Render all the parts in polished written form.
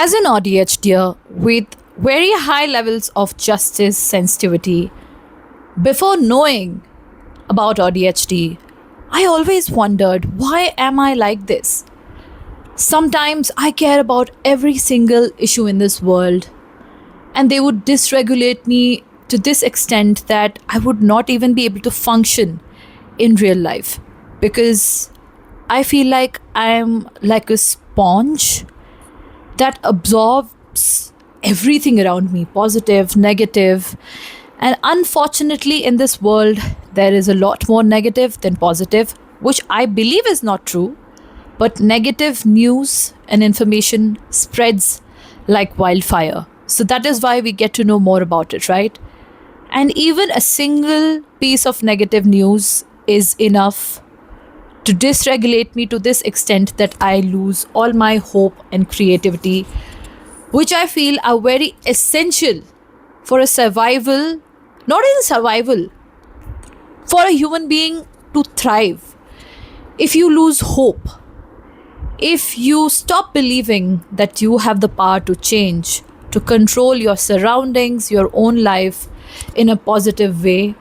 As an ADHDer with very high levels of justice sensitivity, before knowing about ADHD, I always wondered, why am I like this? Sometimes I care about every single issue in this world, and they would dysregulate me to this extent that I would not even be able to function in real life because I feel like I'm like a sponge that absorbs everything around me, positive, negative. And unfortunately, in this world, there is a lot more negative than positive, which I believe is not true. But negative news and information spreads like wildfire. So that is why we get to know more about it, right? And even a single piece of negative news is enough to dysregulate me to this extent that I lose all my hope and creativity, which I feel are very essential for a survival, not even survival, for a human being to thrive. If you lose hope, if you stop believing that you have the power to change, to control your surroundings, your own life in a positive way,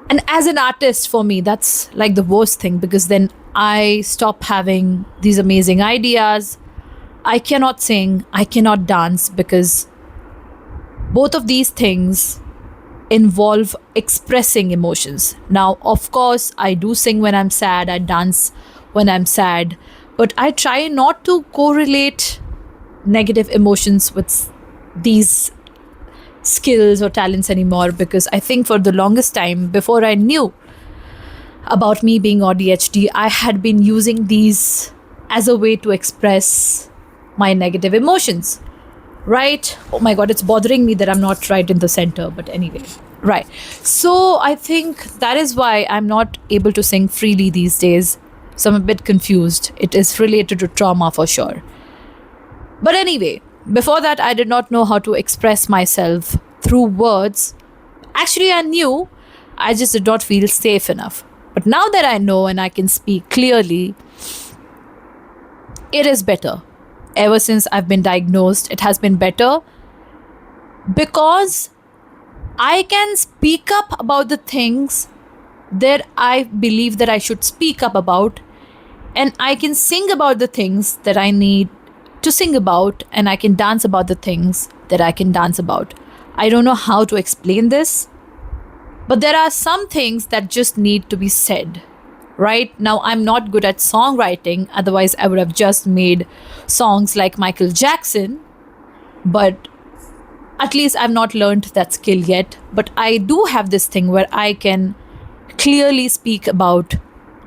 and as an artist, for me, that's like the worst thing because then I stop having these amazing ideas. I cannot sing, I cannot dance because both of these things involve expressing emotions. Now, of course, I do sing when I'm sad, I dance when I'm sad, but I try not to correlate negative emotions with these skills or talents anymore because I think for the longest time, before I knew about me being ADHD, I had been using these as a way to express my negative emotions. Right? Oh my god, it's bothering me that I'm not right in the center, but anyway. Right. So I think that is why I'm not able to sing freely these days. So I'm a bit confused. It is related to trauma for sure. But anyway, before that, I did not know how to express myself through words. Actually, I knew, I just did not feel safe enough. But now that I know and I can speak clearly, it is better. Ever since I've been diagnosed, it has been better because I can speak up about the things that I believe that I should speak up about, and I can sing about the things that I need to sing about, and I can dance about the things that I can dance about. I don't know how to explain this, but there are some things that just need to be said. Right now, I'm not good at songwriting, otherwise, I would have just made songs like Michael Jackson. But at least I've not learned that skill yet. But I do have this thing where I can clearly speak about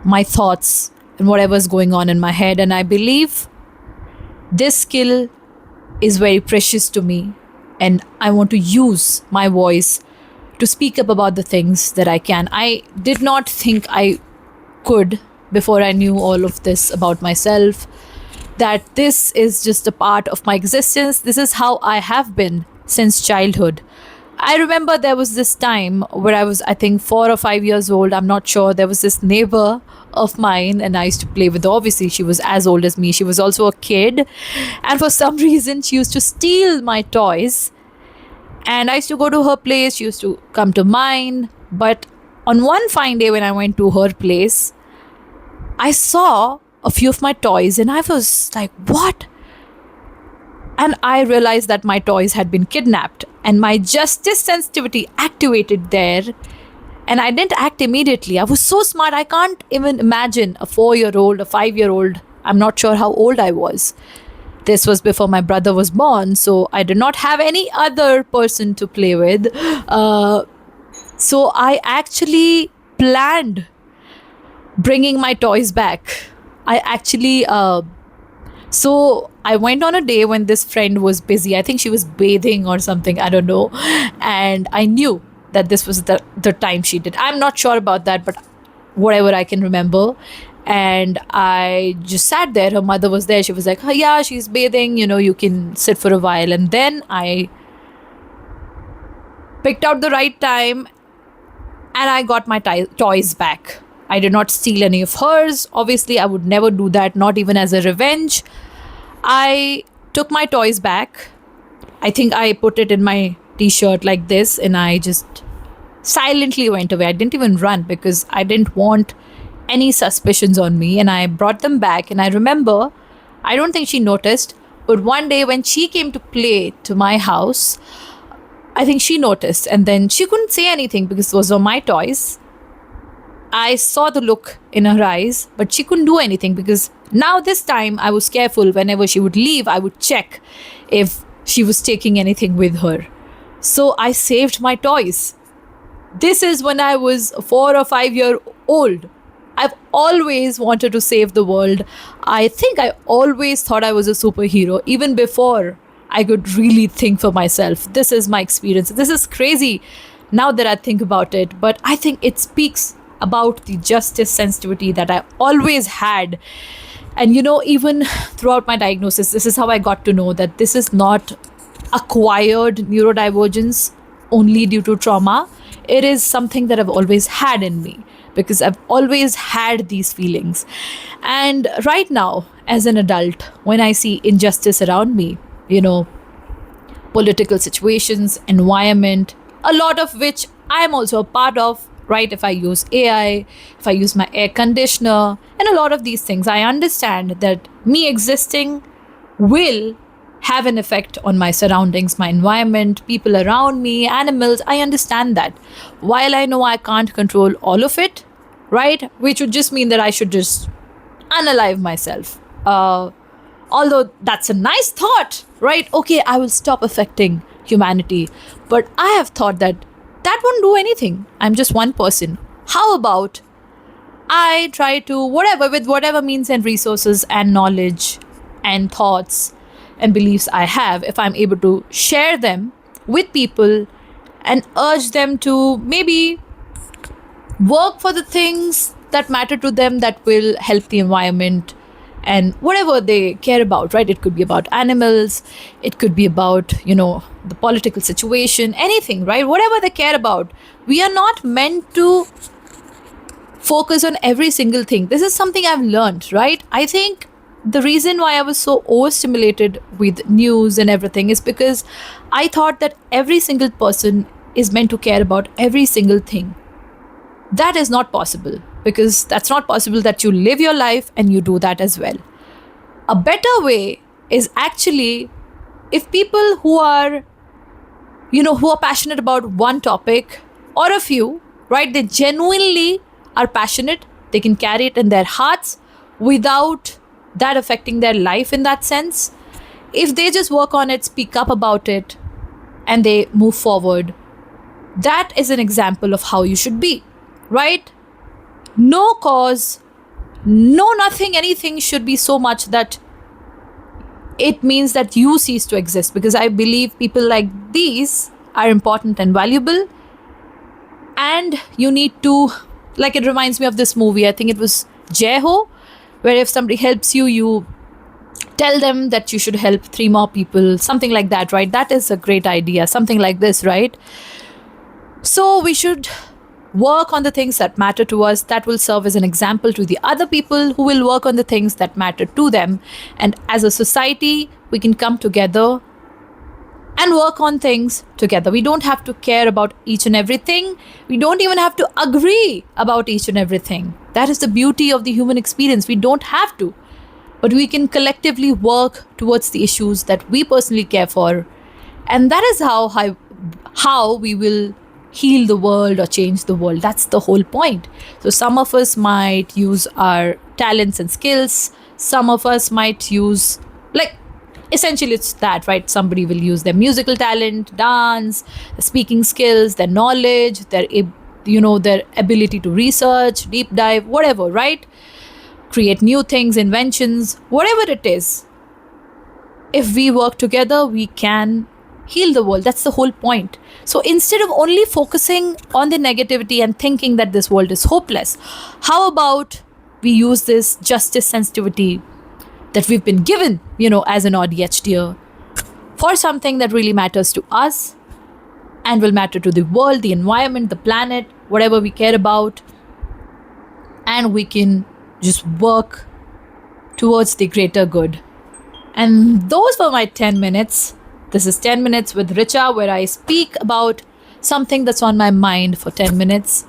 my thoughts and whatever's going on in my head. And I believe this skill is very precious to me. And I want to use my voice to speak up about the things that I can. I did not think I could before I knew all of this about myself, that this is just a part of my existence. This is how I have been since childhood. I remember there was this time where I was, I think, 4 or 5 years old. I'm not sure. There was this neighbor of mine, and I used to play with her. Obviously, she was as old as me. She was also a kid. And for some reason, she used to steal my toys. And I used to go to her place. She used to come to mine. But on one fine day when I went to her place, I saw a few of my toys and I was like, what? And I realized that my toys had been kidnapped, and my justice sensitivity activated there. And I didn't act immediately. I was so smart. I can't even imagine a 4-year-old, a 5-year-old. I'm not sure how old I was. This was before my brother was born, so I did not have any other person to play with. So I actually planned bringing my toys back. I actually, so I went on a day when this friend was busy. I think she was bathing or something, I don't know. And I knew that this was the time she did. I'm not sure about that, but whatever I can remember. And I just sat there. Her mother was there. She was like, oh, yeah, she's bathing. You know, you can sit for a while. And then I picked out the right time and I got my toys back. I did not steal any of hers. Obviously, I would never do that, not even as a revenge. I took my toys back. I think I put it in my t shirt like this and I just silently went away. I didn't even run because I didn't want any suspicions on me. And I brought them back. And I remember, I don't think she noticed, but one day when she came to play to my house, I think she noticed. And then she couldn't say anything because those were my toys. I saw the look in her eyes, but she couldn't do anything because now this time I was careful. Whenever she would leave, I would check if she was taking anything with her. So I saved my toys. This is when I was 4 or 5 year old. I've always wanted to save the world. I think I always thought I was a superhero, even before I could really think for myself. This is my experience. This is crazy now that I think about it, but I think it speaks about the justice sensitivity that I always had. And even throughout my diagnosis, this is how I got to know that this is not acquired neurodivergence only due to trauma. It is something that I've always had in me because I've always had these feelings. And right now, as an adult, when I see injustice around me, political situations, environment, a lot of which I'm also a part of, right? If I use AI, if I use my air conditioner, and a lot of these things, I understand that me existing will have an effect on my surroundings, my environment, people around me, animals. I understand that. While I know I can't control all of it, right? Which would just mean that I should just unalive myself. Although that's a nice thought, right? Okay, I will stop affecting humanity. But I have thought that that won't do anything. I'm just one person. How about I try to, whatever, with whatever means and resources and knowledge and thoughts and beliefs I have, if I'm able to share them with people and urge them to maybe work for the things that matter to them that will help the environment and whatever they care about, right? It could be about animals, it could be about, the political situation, anything, right? Whatever they care about. We are not meant to focus on every single thing. This is something I've learned, right? I think the reason why I was so overstimulated with news and everything is because I thought that every single person is meant to care about every single thing. That is not possible because that's not possible that you live your life and you do that as well. A better way is actually if people who are passionate about one topic or a few, right? They genuinely are passionate. They can carry it in their hearts without that affecting their life in that sense. If they just work on it, speak up about it, and they move forward, that is an example of how you should be, right? No cause, no nothing, anything should be so much that it means that you cease to exist, because I believe people like these are important and valuable, and you need to, like, it reminds me of this movie, I think it was Jai Ho, where if somebody helps you, you tell them that you should help 3 more people, something like that, right? That is a great idea, something like this, right? So we should work on the things that matter to us, that will serve as an example to the other people who will work on the things that matter to them. And as a society, we can come together and work on things together. We don't have to care about each and everything. We don't even have to agree about each and everything. That is the beauty of the human experience. We don't have to. But we can collectively work towards the issues that we personally care for. And that is how we will heal the world or change the world. That's the whole point. So some of us might use our talents and skills. Some of us might use, like, essentially it's that, right? Somebody will use their musical talent, dance, their speaking skills, their knowledge, their ability to research, deep dive, whatever, right? Create new things, inventions, whatever it is. If we work together, we can heal the world. That's the whole point. So instead of only focusing on the negativity and thinking that this world is hopeless, how about we use this justice sensitivity that we've been given, as an ADHD for something that really matters to us and will matter to the world, the environment, the planet, whatever we care about. And we can just work towards the greater good. And those were my 10 minutes. This is 10 minutes with Richa, where I speak about something that's on my mind for 10 minutes.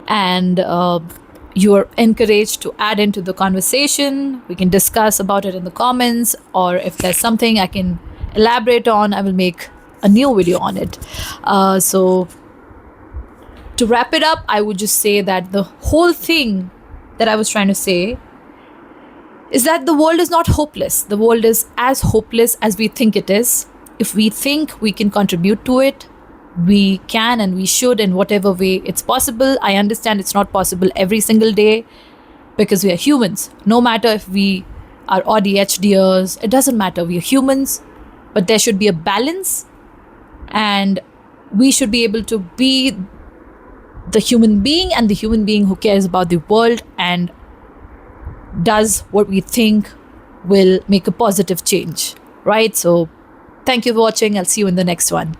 And you are encouraged to add into the conversation. We can discuss about it in the comments, or if there's something I can elaborate on, I will make a new video on it. So, to wrap it up, I would just say that the whole thing that I was trying to say is that the world is not hopeless. The world is as hopeless as we think it is. If we think we can contribute to it, we can and we should in whatever way it's possible. I understand it's not possible every single day because we are humans. No matter if we are ADHDers, it doesn't matter. We are humans, but there should be a balance, and we should be able to be the human being and the human being who cares about the world and does what we think will make a positive change, right? So, thank you for watching. I'll see you in the next one.